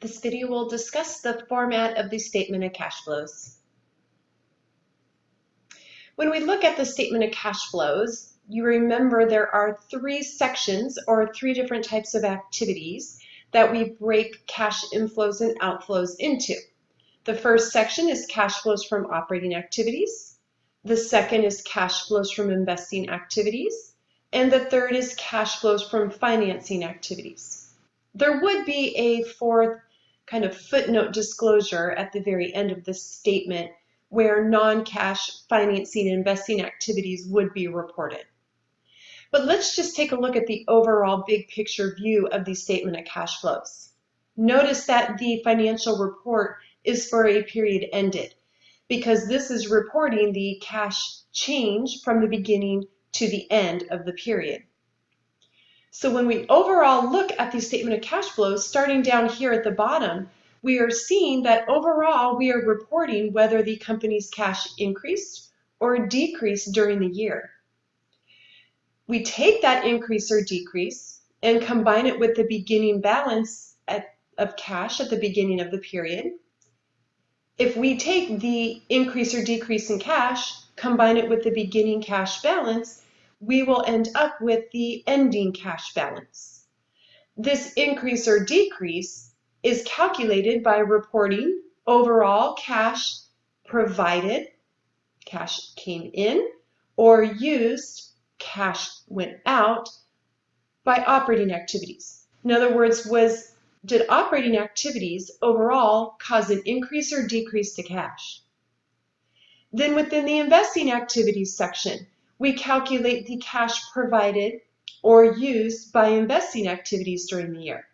This video will discuss the format of the statement of cash flows. When we look at the statement of cash flows, you remember there are three sections or three different types of activities that we break cash inflows and outflows into. The first section is cash flows from operating activities. The second is cash flows from investing activities. And the third is cash flows from financing activities. There would be a fourth kind of footnote disclosure at the very end of this statement where non-cash financing and investing activities would be reported. But let's just take a look at the overall big picture view of the statement of cash flows. Notice that the financial report is for a period ended because this is reporting the cash change from the beginning to the end of the period. So when we overall look at the statement of cash flows, starting down here at the bottom, we are seeing that overall we are reporting whether the company's cash increased or decreased during the year. We take that increase or decrease and combine it with the beginning balance of cash at the beginning of the period. If we take the increase or decrease in cash, combine it with the beginning cash balance, we will end up with the ending cash balance. This increase or decrease is calculated by reporting overall cash provided, cash came in, or used, cash went out, by operating activities. In other words, did operating activities overall cause an increase or decrease to cash? Then within the investing activities section, we calculate the cash provided or used by investing activities during the year.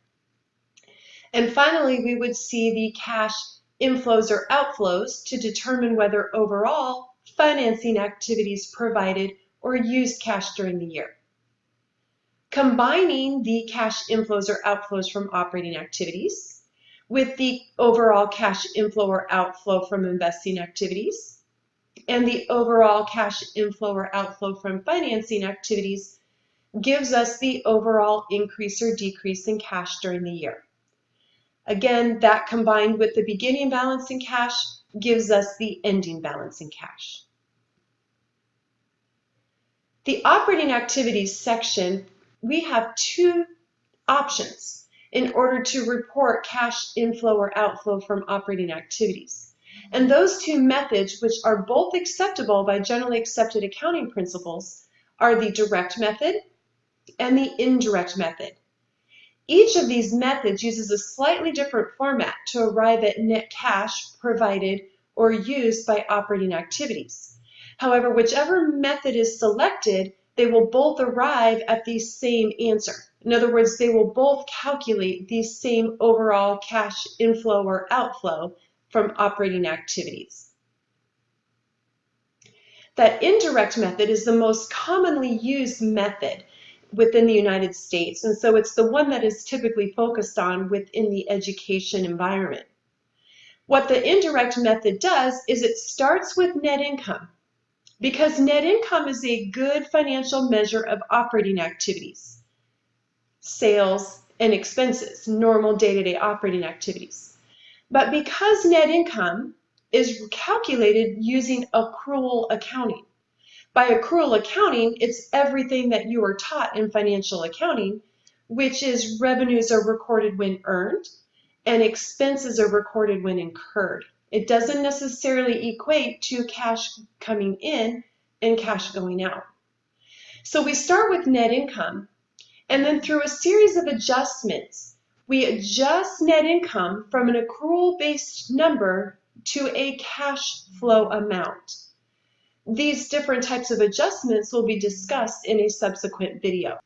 And finally, we would see the cash inflows or outflows to determine whether overall financing activities provided or used cash during the year. Combining the cash inflows or outflows from operating activities with the overall cash inflow or outflow from investing activities and the overall cash inflow or outflow from financing activities gives us the overall increase or decrease in cash during the year. Again, that combined with the beginning balance in cash gives us the ending balance in cash. The operating activities section, we have two options in order to report cash inflow or outflow from operating activities. And those two methods, which are both acceptable by generally accepted accounting principles, are the direct method and the indirect method. Each of these methods uses a slightly different format to arrive at net cash provided or used by operating activities. However, whichever method is selected, they will both arrive at the same answer. In other words, they will both calculate the same overall cash inflow or outflow from operating activities. That indirect method is the most commonly used method within the United States, and so it's the one that is typically focused on within the education environment. What the indirect method does is it starts with net income, because net income is a good financial measure of operating activities, sales and expenses, normal day-to-day operating activities. But because net income is calculated using accrual accounting. By accrual accounting, it's everything that you are taught in financial accounting, which is revenues are recorded when earned and expenses are recorded when incurred. It doesn't necessarily equate to cash coming in and cash going out. So we start with net income, and then through a series of adjustments, we adjust net income from an accrual-based number to a cash flow amount. These different types of adjustments will be discussed in a subsequent video.